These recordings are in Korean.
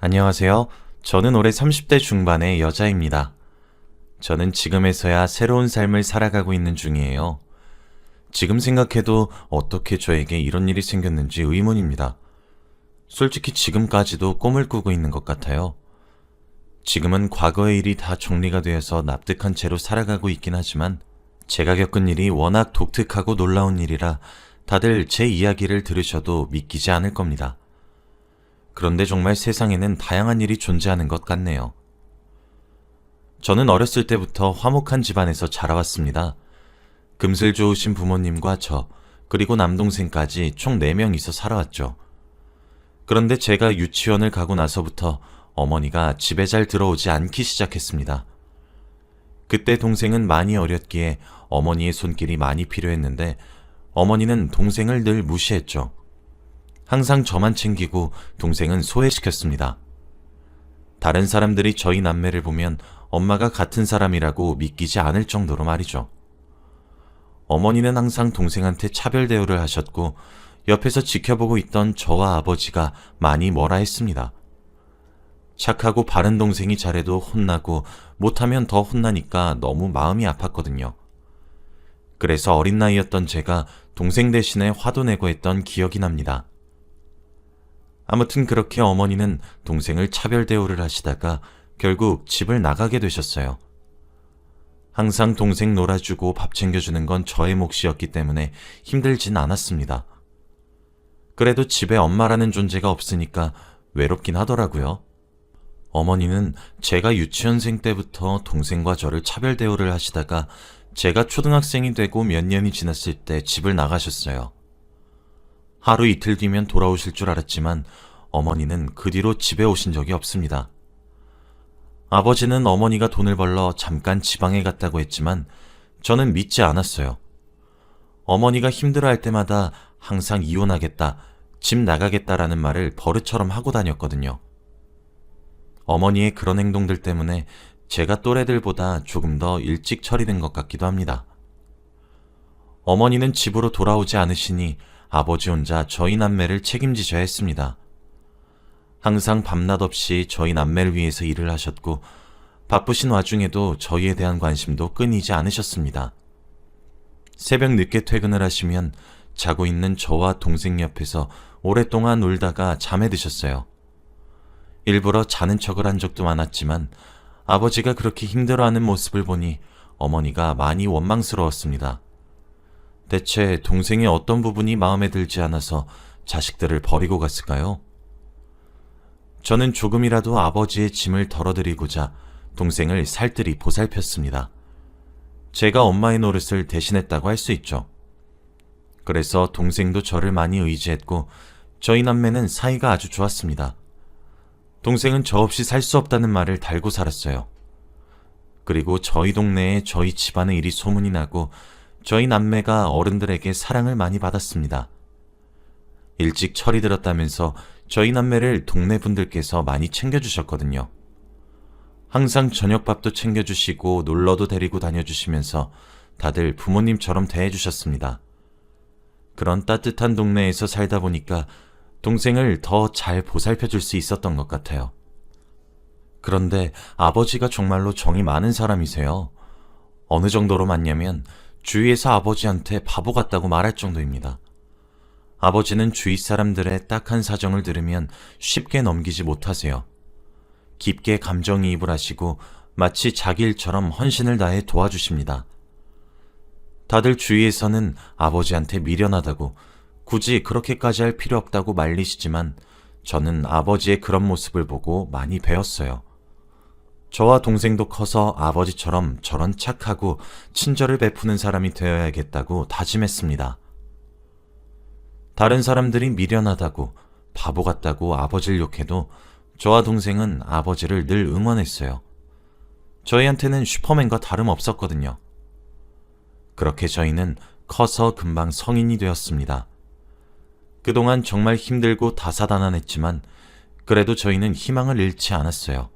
안녕하세요. 저는 올해 30대 중반의 여자입니다. 저는 지금에서야 새로운 삶을 살아가고 있는 중이에요. 지금 생각해도 어떻게 저에게 이런 일이 생겼는지 의문입니다. 솔직히 지금까지도 꿈을 꾸고 있는 것 같아요. 지금은 과거의 일이 다 정리가 되어서 납득한 채로 살아가고 있긴 하지만 제가 겪은 일이 워낙 독특하고 놀라운 일이라 다들 제 이야기를 들으셔도 믿기지 않을 겁니다. 그런데 정말 세상에는 다양한 일이 존재하는 것 같네요. 저는 어렸을 때부터 화목한 집안에서 자라왔습니다. 금슬 좋으신 부모님과 저, 그리고 남동생까지 총 4명이서 살아왔죠. 그런데 제가 유치원을 가고 나서부터 어머니가 집에 잘 들어오지 않기 시작했습니다. 그때 동생은 많이 어렸기에 어머니의 손길이 많이 필요했는데 어머니는 동생을 늘 무시했죠. 항상 저만 챙기고 동생은 소외시켰습니다. 다른 사람들이 저희 남매를 보면 엄마가 같은 사람이라고 믿기지 않을 정도로 말이죠. 어머니는 항상 동생한테 차별 대우를 하셨고 옆에서 지켜보고 있던 저와 아버지가 많이 뭐라 했습니다. 착하고 바른 동생이 잘해도 혼나고 못하면 더 혼나니까 너무 마음이 아팠거든요. 그래서 어린 나이였던 제가 동생 대신에 화도 내고 했던 기억이 납니다. 아무튼 그렇게 어머니는 동생을 차별 대우를 하시다가 결국 집을 나가게 되셨어요. 항상 동생 놀아주고 밥 챙겨주는 건 저의 몫이었기 때문에 힘들진 않았습니다. 그래도 집에 엄마라는 존재가 없으니까 외롭긴 하더라고요. 어머니는 제가 유치원생 때부터 동생과 저를 차별 대우를 하시다가 제가 초등학생이 되고 몇 년이 지났을 때 집을 나가셨어요. 하루 이틀 뒤면 돌아오실 줄 알았지만 어머니는 그 뒤로 집에 오신 적이 없습니다. 아버지는 어머니가 돈을 벌러 잠깐 지방에 갔다고 했지만 저는 믿지 않았어요. 어머니가 힘들어할 때마다 항상 이혼하겠다, 집 나가겠다라는 말을 버릇처럼 하고 다녔거든요. 어머니의 그런 행동들 때문에 제가 또래들보다 조금 더 일찍 처리된 것 같기도 합니다. 어머니는 집으로 돌아오지 않으시니 아버지 혼자 저희 남매를 책임지셔야 했습니다. 항상 밤낮 없이 저희 남매를 위해서 일을 하셨고 바쁘신 와중에도 저희에 대한 관심도 끊이지 않으셨습니다. 새벽 늦게 퇴근을 하시면 자고 있는 저와 동생 옆에서 오랫동안 울다가 잠에 드셨어요. 일부러 자는 척을 한 적도 많았지만 아버지가 그렇게 힘들어하는 모습을 보니 어머니가 많이 원망스러웠습니다. 대체 동생의 어떤 부분이 마음에 들지 않아서 자식들을 버리고 갔을까요? 저는 조금이라도 아버지의 짐을 덜어드리고자 동생을 살뜰히 보살폈습니다. 제가 엄마의 노릇을 대신했다고 할 수 있죠. 그래서 동생도 저를 많이 의지했고 저희 남매는 사이가 아주 좋았습니다. 동생은 저 없이 살 수 없다는 말을 달고 살았어요. 그리고 저희 동네에 저희 집안의 일이 소문이 나고 저희 남매가 어른들에게 사랑을 많이 받았습니다. 일찍 철이 들었다면서 저희 남매를 동네 분들께서 많이 챙겨주셨거든요. 항상 저녁밥도 챙겨주시고 놀러도 데리고 다녀주시면서 다들 부모님처럼 대해주셨습니다. 그런 따뜻한 동네에서 살다 보니까 동생을 더 잘 보살펴줄 수 있었던 것 같아요. 그런데 아버지가 정말로 정이 많은 사람이세요. 어느 정도로 많냐면 주위에서 아버지한테 바보 같다고 말할 정도입니다. 아버지는 주위 사람들의 딱한 사정을 들으면 쉽게 넘기지 못하세요. 깊게 감정이입을 하시고 마치 자기 일처럼 헌신을 다해 도와주십니다. 다들 주위에서는 아버지한테 미련하다고 굳이 그렇게까지 할 필요 없다고 말리시지만 저는 아버지의 그런 모습을 보고 많이 배웠어요. 저와 동생도 커서 아버지처럼 저런 착하고 친절을 베푸는 사람이 되어야겠다고 다짐했습니다. 다른 사람들이 미련하다고 바보 같다고 아버지를 욕해도 저와 동생은 아버지를 늘 응원했어요. 저희한테는 슈퍼맨과 다름없었거든요. 그렇게 저희는 커서 금방 성인이 되었습니다. 그동안 정말 힘들고 다사다난했지만 그래도 저희는 희망을 잃지 않았어요.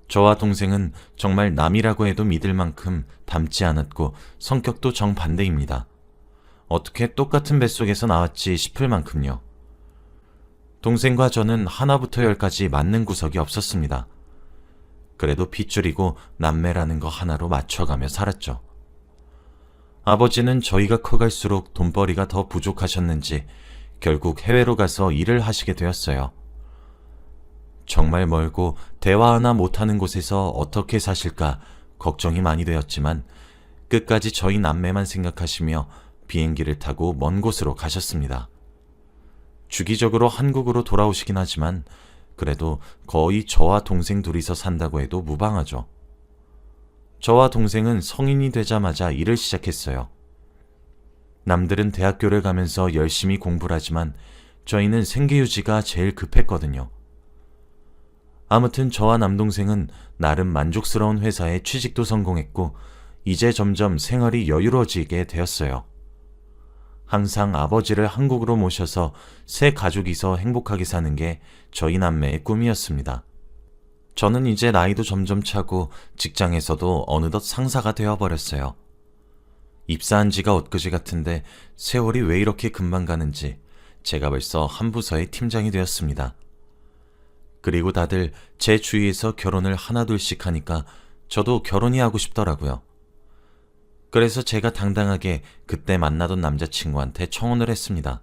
저와 동생은 정말 남이라고 해도 믿을 만큼 닮지 않았고 성격도 정반대입니다. 어떻게 똑같은 뱃속에서 나왔지 싶을 만큼요. 동생과 저는 하나부터 열까지 맞는 구석이 없었습니다. 그래도 핏줄이고 남매라는 거 하나로 맞춰가며 살았죠. 아버지는 저희가 커갈수록 돈벌이가 더 부족하셨는지 결국 해외로 가서 일을 하시게 되었어요. 정말 멀고 대화 하나 못하는 곳에서 어떻게 사실까 걱정이 많이 되었지만 끝까지 저희 남매만 생각하시며 비행기를 타고 먼 곳으로 가셨습니다. 주기적으로 한국으로 돌아오시긴 하지만 그래도 거의 저와 동생 둘이서 산다고 해도 무방하죠. 저와 동생은 성인이 되자마자 일을 시작했어요. 남들은 대학교를 가면서 열심히 공부를 하지만 저희는 생계유지가 제일 급했거든요. 아무튼 저와 남동생은 나름 만족스러운 회사에 취직도 성공했고 이제 점점 생활이 여유로워지게 되었어요. 항상 아버지를 한국으로 모셔서 새 가족이서 행복하게 사는 게 저희 남매의 꿈이었습니다. 저는 이제 나이도 점점 차고 직장에서도 어느덧 상사가 되어버렸어요. 입사한 지가 엊그제 같은데 세월이 왜 이렇게 금방 가는지 제가 벌써 한 부서의 팀장이 되었습니다. 그리고 다들 제 주위에서 결혼을 하나둘씩 하니까 저도 결혼이 하고 싶더라고요. 그래서 제가 당당하게 그때 만나던 남자친구한테 청혼을 했습니다.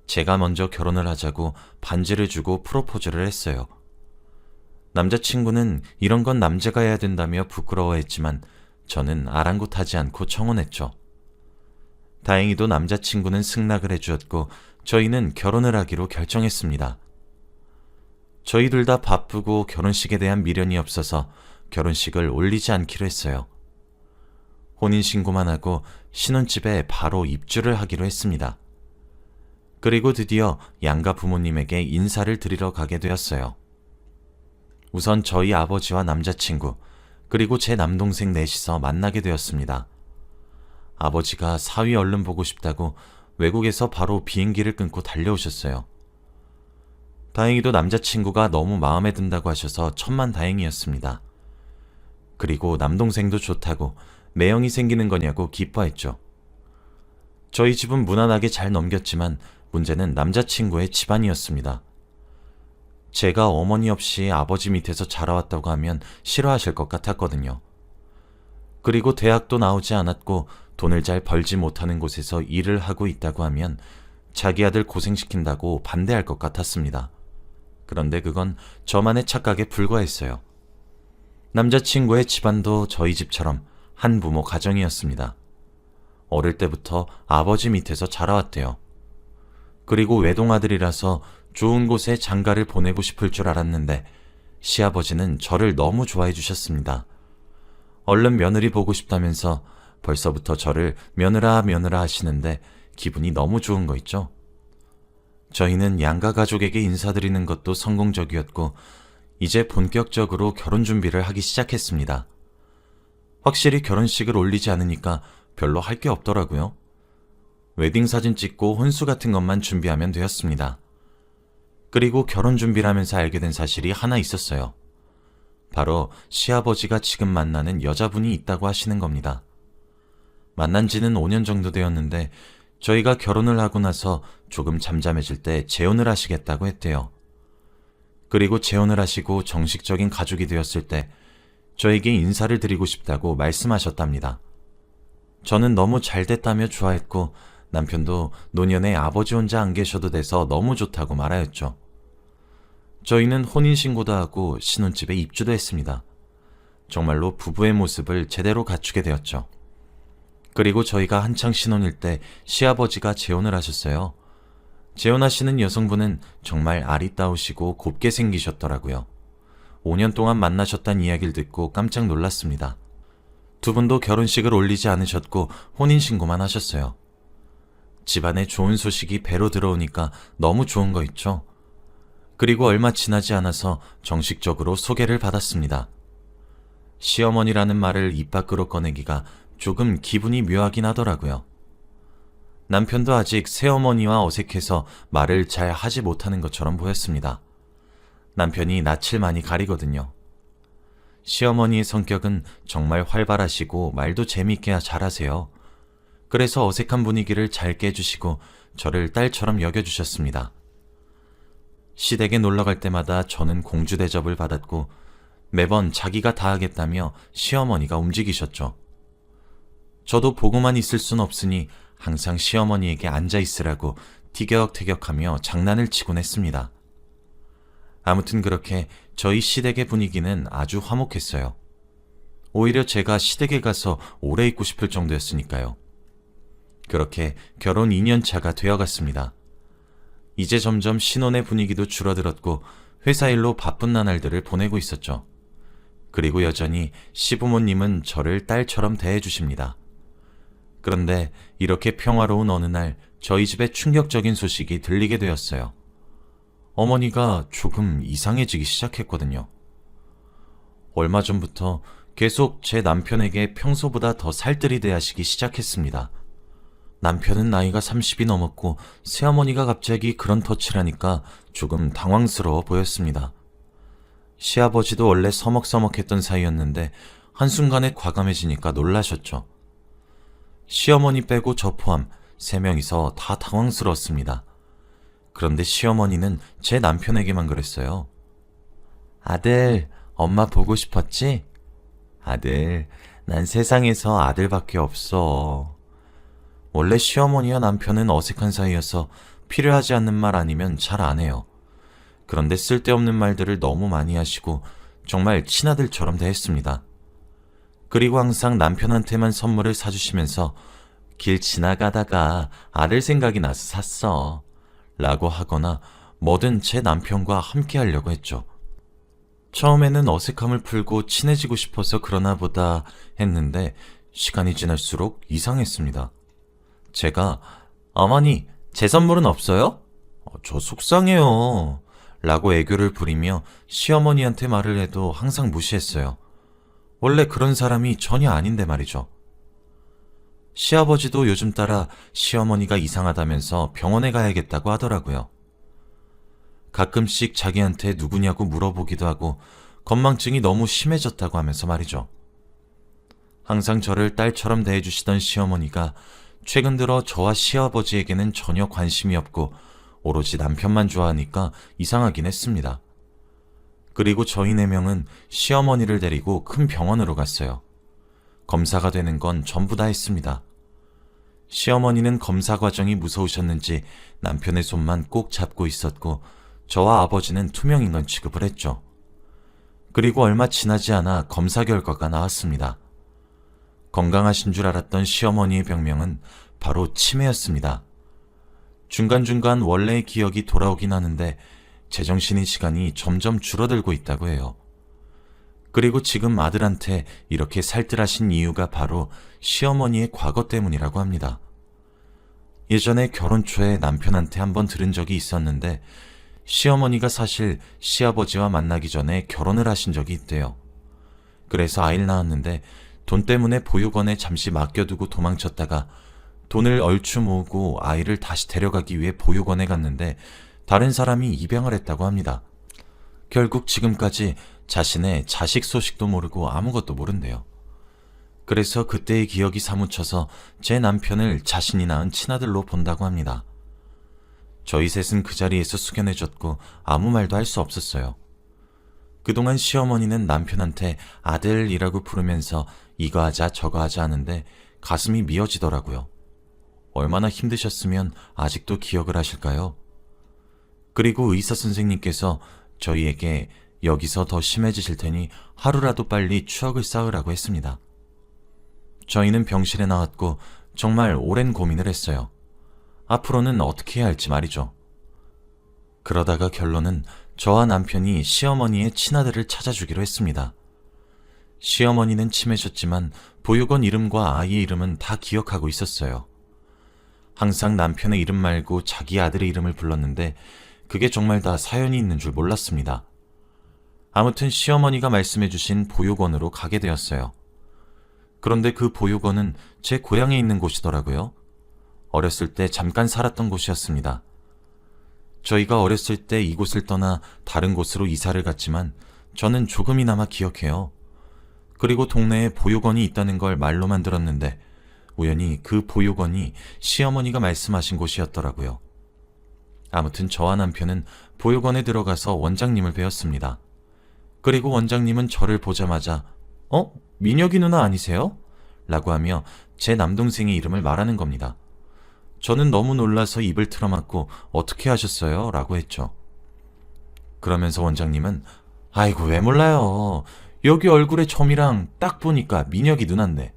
제가 먼저 결혼을 하자고 반지를 주고 프로포즈를 했어요. 남자친구는 이런 건 남자가 해야 된다며 부끄러워했지만 저는 아랑곳하지 않고 청혼했죠. 다행히도 남자친구는 승낙을 해주었고 저희는 결혼을 하기로 결정했습니다. 저희 둘 다 바쁘고 결혼식에 대한 미련이 없어서 결혼식을 올리지 않기로 했어요. 혼인신고만 하고 신혼집에 바로 입주를 하기로 했습니다. 그리고 드디어 양가 부모님에게 인사를 드리러 가게 되었어요. 우선 저희 아버지와 남자친구, 그리고 제 남동생 넷이서 만나게 되었습니다. 아버지가 사위 얼른 보고 싶다고 외국에서 바로 비행기를 끊고 달려오셨어요. 다행히도 남자친구가 너무 마음에 든다고 하셔서 천만다행이었습니다. 그리고 남동생도 좋다고 매형이 생기는 거냐고 기뻐했죠. 저희 집은 무난하게 잘 넘겼지만 문제는 남자친구의 집안이었습니다. 제가 어머니 없이 아버지 밑에서 자라왔다고 하면 싫어하실 것 같았거든요. 그리고 대학도 나오지 않았고 돈을 잘 벌지 못하는 곳에서 일을 하고 있다고 하면 자기 아들 고생시킨다고 반대할 것 같았습니다. 그런데 그건 저만의 착각에 불과했어요. 남자친구의 집안도 저희 집처럼 한부모 가정이었습니다. 어릴 때부터 아버지 밑에서 자라왔대요. 그리고 외동아들이라서 좋은 곳에 장가를 보내고 싶을 줄 알았는데 시아버지는 저를 너무 좋아해 주셨습니다. 얼른 며느리 보고 싶다면서 벌써부터 저를 며느라 하시는데 기분이 너무 좋은 거 있죠? 저희는 양가 가족에게 인사드리는 것도 성공적이었고 이제 본격적으로 결혼 준비를 하기 시작했습니다. 확실히 결혼식을 올리지 않으니까 별로 할 게 없더라고요. 웨딩 사진 찍고 혼수 같은 것만 준비하면 되었습니다. 그리고 결혼 준비를 하면서 알게 된 사실이 하나 있었어요. 바로 시아버지가 지금 만나는 여자분이 있다고 하시는 겁니다. 만난 지는 5년 정도 되었는데 저희가 결혼을 하고 나서 조금 잠잠해질 때 재혼을 하시겠다고 했대요. 그리고 재혼을 하시고 정식적인 가족이 되었을 때 저에게 인사를 드리고 싶다고 말씀하셨답니다. 저는 너무 잘 됐다며 좋아했고 남편도 노년에 아버지 혼자 안 계셔도 돼서 너무 좋다고 말하였죠. 저희는 혼인신고도 하고 신혼집에 입주도 했습니다. 정말로 부부의 모습을 제대로 갖추게 되었죠. 그리고 저희가 한창 신혼일 때 시아버지가 재혼을 하셨어요. 재혼하시는 여성분은 정말 아리따우시고 곱게 생기셨더라고요. 5년 동안 만나셨다는 이야기를 듣고 깜짝 놀랐습니다. 두 분도 결혼식을 올리지 않으셨고 혼인신고만 하셨어요. 집안에 좋은 소식이 배로 들어오니까 너무 좋은 거 있죠. 그리고 얼마 지나지 않아서 정식적으로 소개를 받았습니다. 시어머니라는 말을 입 밖으로 꺼내기가 조금 기분이 묘하긴 하더라고요. 남편도 아직 새어머니와 어색해서 말을 잘 하지 못하는 것처럼 보였습니다. 남편이 낯을 많이 가리거든요. 시어머니의 성격은 정말 활발하시고 말도 재미있게 잘하세요. 그래서 어색한 분위기를 잘 깨주시고 저를 딸처럼 여겨주셨습니다. 시댁에 놀러갈 때마다 저는 공주 대접을 받았고 매번 자기가 다 하겠다며 시어머니가 움직이셨죠. 저도 보고만 있을 순 없으니 항상 시어머니에게 앉아 있으라고 티격태격하며 장난을 치곤 했습니다. 아무튼 그렇게 저희 시댁의 분위기는 아주 화목했어요. 오히려 제가 시댁에 가서 오래 있고 싶을 정도였으니까요. 그렇게 결혼 2년 차가 되어갔습니다. 이제 점점 신혼의 분위기도 줄어들었고 회사 일로 바쁜 나날들을 보내고 있었죠. 그리고 여전히 시부모님은 저를 딸처럼 대해주십니다. 그런데 이렇게 평화로운 어느 날 저희 집에 충격적인 소식이 들리게 되었어요. 어머니가 조금 이상해지기 시작했거든요. 얼마 전부터 계속 제 남편에게 평소보다 더 살뜰히 대하시기 시작했습니다. 남편은 나이가 30이 넘었고 새어머니가 갑자기 그런 터치를 하니까 조금 당황스러워 보였습니다. 시아버지도 원래 서먹서먹했던 사이였는데 한순간에 과감해지니까 놀라셨죠. 시어머니 빼고 저 포함 3명이서 다 당황스러웠습니다. 그런데 시어머니는 제 남편에게만 그랬어요. 아들, 엄마 보고 싶었지? 아들, 난 세상에서 아들밖에 없어. 원래 시어머니와 남편은 어색한 사이여서 필요하지 않는 말 아니면 잘 안 해요. 그런데 쓸데없는 말들을 너무 많이 하시고 정말 친아들처럼 대했습니다. 그리고 항상 남편한테만 선물을 사주시면서 길 지나가다가 아들 생각이 나서 샀어 라고 하거나 뭐든 제 남편과 함께 하려고 했죠. 처음에는 어색함을 풀고 친해지고 싶어서 그러나 보다 했는데 시간이 지날수록 이상했습니다. 제가 어머니, 제 선물은 없어요? 저 속상해요 라고 애교를 부리며 시어머니한테 말을 해도 항상 무시했어요. 원래 그런 사람이 전혀 아닌데 말이죠. 시아버지도 요즘 따라 시어머니가 이상하다면서 병원에 가야겠다고 하더라고요. 가끔씩 자기한테 누구냐고 물어보기도 하고 건망증이 너무 심해졌다고 하면서 말이죠. 항상 저를 딸처럼 대해주시던 시어머니가 최근 들어 저와 시아버지에게는 전혀 관심이 없고 오로지 남편만 좋아하니까 이상하긴 했습니다. 그리고 저희 4명은 시어머니를 데리고 큰 병원으로 갔어요. 검사가 되는 건 전부 다 했습니다. 시어머니는 검사 과정이 무서우셨는지 남편의 손만 꼭 잡고 있었고 저와 아버지는 투명인간 취급을 했죠. 그리고 얼마 지나지 않아 검사 결과가 나왔습니다. 건강하신 줄 알았던 시어머니의 병명은 바로 치매였습니다. 중간중간 원래의 기억이 돌아오긴 하는데 제정신의 시간이 점점 줄어들고 있다고 해요. 그리고 지금 아들한테 이렇게 살뜰하신 이유가 바로 시어머니의 과거 때문이라고 합니다. 예전에 결혼 초에 남편한테 한번 들은 적이 있었는데 시어머니가 사실 시아버지와 만나기 전에 결혼을 하신 적이 있대요. 그래서 아이를 낳았는데 돈 때문에 보육원에 잠시 맡겨두고 도망쳤다가 돈을 얼추 모으고 아이를 다시 데려가기 위해 보육원에 갔는데 다른 사람이 입양을 했다고 합니다. 결국 지금까지 자신의 자식 소식도 모르고 아무것도 모른대요. 그래서 그때의 기억이 사무쳐서 제 남편을 자신이 낳은 친아들로 본다고 합니다. 저희 셋은 그 자리에서 숙연해졌고 아무 말도 할 수 없었어요. 그동안 시어머니는 남편한테 아들이라고 부르면서 이거 하자 저거 하자 하는데 가슴이 미어지더라고요. 얼마나 힘드셨으면 아직도 기억을 하실까요? 그리고 의사 선생님께서 저희에게 여기서 더 심해지실 테니 하루라도 빨리 추억을 쌓으라고 했습니다. 저희는 병실에 나왔고 정말 오랜 고민을 했어요. 앞으로는 어떻게 해야 할지 말이죠. 그러다가 결론은 저와 남편이 시어머니의 친아들을 찾아주기로 했습니다. 시어머니는 치매셨지만 보육원 이름과 아이의 이름은 다 기억하고 있었어요. 항상 남편의 이름 말고 자기 아들의 이름을 불렀는데 그게 정말 다 사연이 있는 줄 몰랐습니다. 아무튼 시어머니가 말씀해주신 보육원으로 가게 되었어요. 그런데 그 보육원은 제 고향에 있는 곳이더라고요. 어렸을 때 잠깐 살았던 곳이었습니다. 저희가 어렸을 때 이곳을 떠나 다른 곳으로 이사를 갔지만 저는 조금이나마 기억해요. 그리고 동네에 보육원이 있다는 걸 말로만 들었는데 우연히 그 보육원이 시어머니가 말씀하신 곳이었더라고요. 아무튼 저와 남편은 보육원에 들어가서 원장님을 뵈었습니다. 그리고 원장님은 저를 보자마자 민혁이 누나 아니세요? 라고 하며 제 남동생의 이름을 말하는 겁니다. 저는 너무 놀라서 입을 틀어막고 어떻게 하셨어요? 라고 했죠. 그러면서 원장님은 아이고 왜 몰라요. 여기 얼굴에 점이랑 딱 보니까 민혁이 누난데.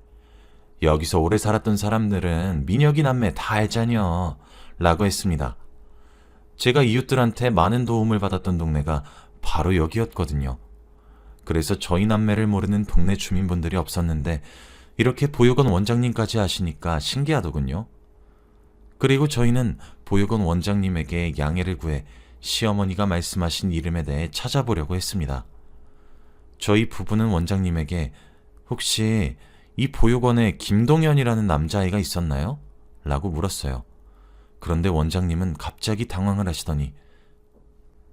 여기서 오래 살았던 사람들은 민혁이 남매 다 알잖여. 라고 했습니다. 제가 이웃들한테 많은 도움을 받았던 동네가 바로 여기였거든요. 그래서 저희 남매를 모르는 동네 주민분들이 없었는데 이렇게 보육원 원장님까지 아시니까 신기하더군요. 그리고 저희는 보육원 원장님에게 양해를 구해 시어머니가 말씀하신 이름에 대해 찾아보려고 했습니다. 저희 부부는 원장님에게 혹시 이 보육원에 김동현이라는 남자아이가 있었나요? 라고 물었어요. 그런데 원장님은 갑자기 당황을 하시더니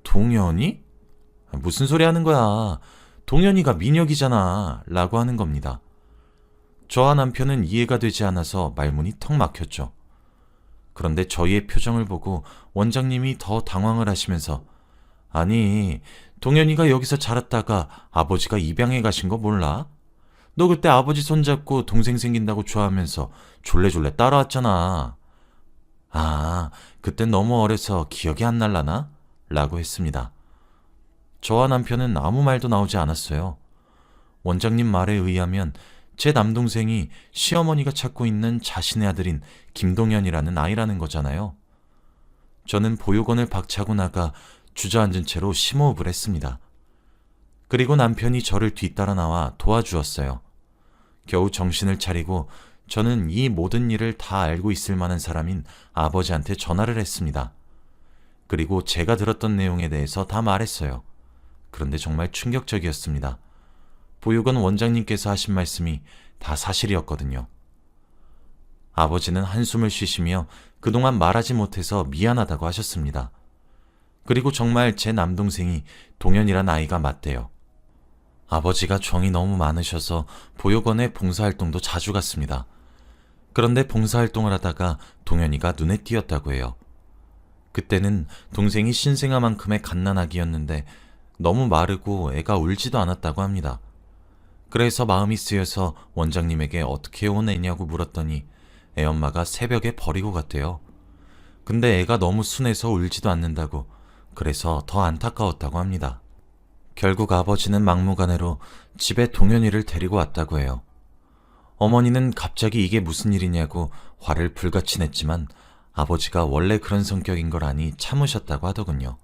동현이? 무슨 소리 하는 거야? 동현이가 민혁이잖아. 라고 하는 겁니다. 저와 남편은 이해가 되지 않아서 말문이 턱 막혔죠. 그런데 저희의 표정을 보고 원장님이 더 당황을 하시면서 아니, 동현이가 여기서 자랐다가 아버지가 입양해 가신 거 몰라? 너 그때 아버지 손잡고 동생 생긴다고 좋아하면서 졸래졸래 따라왔잖아. 아, 그땐 너무 어려서 기억이 안 날라나? 라고 했습니다. 저와 남편은 아무 말도 나오지 않았어요. 원장님 말에 의하면 제 남동생이 시어머니가 찾고 있는 자신의 아들인 김동현이라는 아이라는 거잖아요. 저는 보육원을 박차고 나가 주저앉은 채로 심호흡을 했습니다. 그리고 남편이 저를 뒤따라 나와 도와주었어요. 겨우 정신을 차리고 저는 이 모든 일을 다 알고 있을 만한 사람인 아버지한테 전화를 했습니다. 그리고 제가 들었던 내용에 대해서 다 말했어요. 그런데 정말 충격적이었습니다. 보육원 원장님께서 하신 말씀이 다 사실이었거든요. 아버지는 한숨을 쉬시며 그동안 말하지 못해서 미안하다고 하셨습니다. 그리고 정말 제 남동생이 동현이란 아이가 맞대요. 아버지가 정이 너무 많으셔서 보육원에 봉사활동도 자주 갔습니다. 그런데 봉사활동을 하다가 동현이가 눈에 띄었다고 해요. 그때는 동생이 신생아만큼의 갓난아기였는데 너무 마르고 애가 울지도 않았다고 합니다. 그래서 마음이 쓰여서 원장님에게 어떻게 온 애냐고 물었더니 애엄마가 새벽에 버리고 갔대요. 근데 애가 너무 순해서 울지도 않는다고, 그래서 더 안타까웠다고 합니다. 결국 아버지는 막무가내로 집에 동현이를 데리고 왔다고 해요. 어머니는 갑자기 이게 무슨 일이냐고 화를 불같이 냈지만 아버지가 원래 그런 성격인 걸 아니 참으셨다고 하더군요.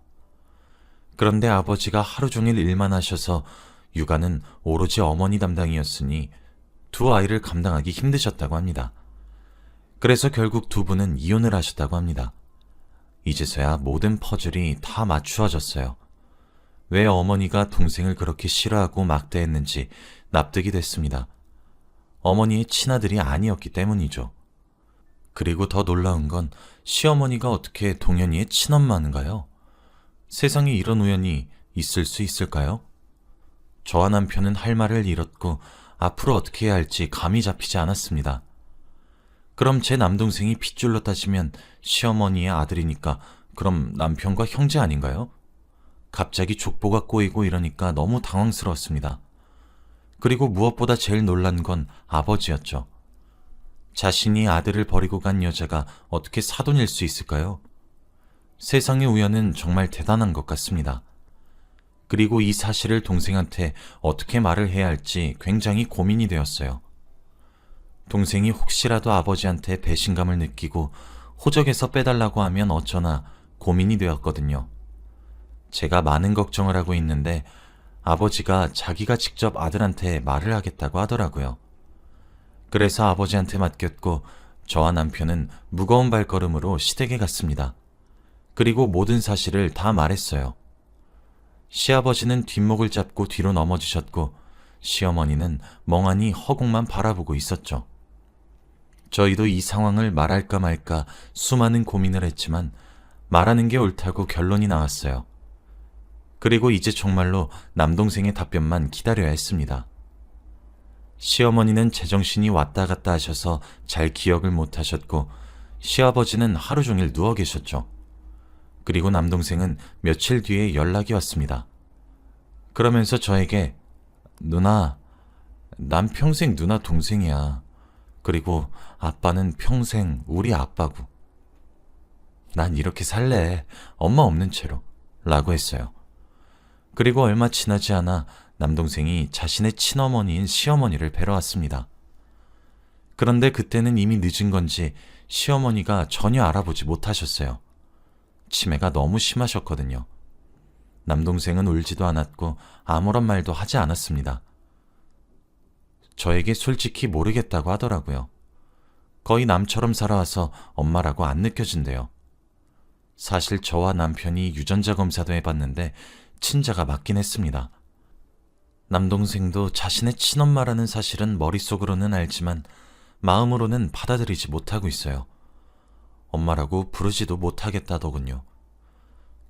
그런데 아버지가 하루 종일 일만 하셔서 육아는 오로지 어머니 담당이었으니 두 아이를 감당하기 힘드셨다고 합니다. 그래서 결국 두 분은 이혼을 하셨다고 합니다. 이제서야 모든 퍼즐이 다 맞추어졌어요. 왜 어머니가 동생을 그렇게 싫어하고 막대했는지 납득이 됐습니다. 어머니의 친아들이 아니었기 때문이죠. 그리고 더 놀라운 건 시어머니가 어떻게 동현이의 친엄마인가요? 세상에 이런 우연이 있을 수 있을까요? 저와 남편은 할 말을 잃었고 앞으로 어떻게 해야 할지 감이 잡히지 않았습니다. 그럼 제 남동생이 핏줄로 따지면 시어머니의 아들이니까 그럼 남편과 형제 아닌가요? 갑자기 족보가 꼬이고 이러니까 너무 당황스러웠습니다. 그리고 무엇보다 제일 놀란 건 아버지였죠. 자신이 아들을 버리고 간 여자가 어떻게 사돈일 수 있을까요? 세상의 우연은 정말 대단한 것 같습니다. 그리고 이 사실을 동생한테 어떻게 말을 해야 할지 굉장히 고민이 되었어요. 동생이 혹시라도 아버지한테 배신감을 느끼고 호적에서 빼달라고 하면 어쩌나 고민이 되었거든요. 제가 많은 걱정을 하고 있는데 아버지가 자기가 직접 아들한테 말을 하겠다고 하더라고요. 그래서 아버지한테 맡겼고 저와 남편은 무거운 발걸음으로 시댁에 갔습니다. 그리고 모든 사실을 다 말했어요. 시아버지는 뒷목을 잡고 뒤로 넘어지셨고 시어머니는 멍하니 허공만 바라보고 있었죠. 저희도 이 상황을 말할까 말까 수많은 고민을 했지만 말하는 게 옳다고 결론이 나왔어요. 그리고 이제 정말로 남동생의 답변만 기다려야 했습니다. 시어머니는 제정신이 왔다 갔다 하셔서 잘 기억을 못 하셨고 시아버지는 하루 종일 누워 계셨죠. 그리고 남동생은 며칠 뒤에 연락이 왔습니다. 그러면서 저에게 누나, 난 평생 누나 동생이야. 그리고 아빠는 평생 우리 아빠고. 난 이렇게 살래. 엄마 없는 채로. 라고 했어요. 그리고 얼마 지나지 않아 남동생이 자신의 친어머니인 시어머니를 뵈러 왔습니다. 그런데 그때는 이미 늦은 건지 시어머니가 전혀 알아보지 못하셨어요. 치매가 너무 심하셨거든요. 남동생은 울지도 않았고 아무런 말도 하지 않았습니다. 저에게 솔직히 모르겠다고 하더라고요. 거의 남처럼 살아와서 엄마라고 안 느껴진대요. 사실 저와 남편이 유전자 검사도 해봤는데 친자가 맞긴 했습니다. 남동생도 자신의 친엄마라는 사실은 머릿속으로는 알지만 마음으로는 받아들이지 못하고 있어요. 엄마라고 부르지도 못하겠다더군요.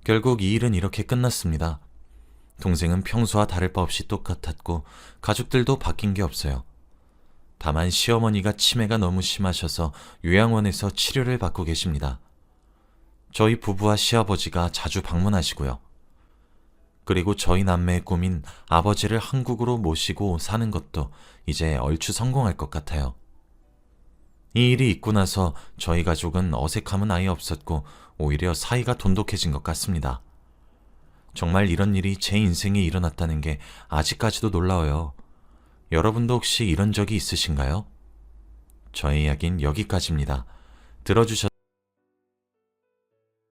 결국 이 일은 이렇게 끝났습니다. 동생은 평소와 다를 바 없이 똑같았고 가족들도 바뀐 게 없어요. 다만 시어머니가 치매가 너무 심하셔서 요양원에서 치료를 받고 계십니다. 저희 부부와 시아버지가 자주 방문하시고요. 그리고 저희 남매의 꿈인 아버지를 한국으로 모시고 사는 것도 이제 얼추 성공할 것 같아요. 이 일이 있고 나서 저희 가족은 어색함은 아예 없었고 오히려 사이가 돈독해진 것 같습니다. 정말 이런 일이 제 인생에 일어났다는 게 아직까지도 놀라워요. 여러분도 혹시 이런 적이 있으신가요? 저의 이야기는 여기까지입니다. 들어주셔서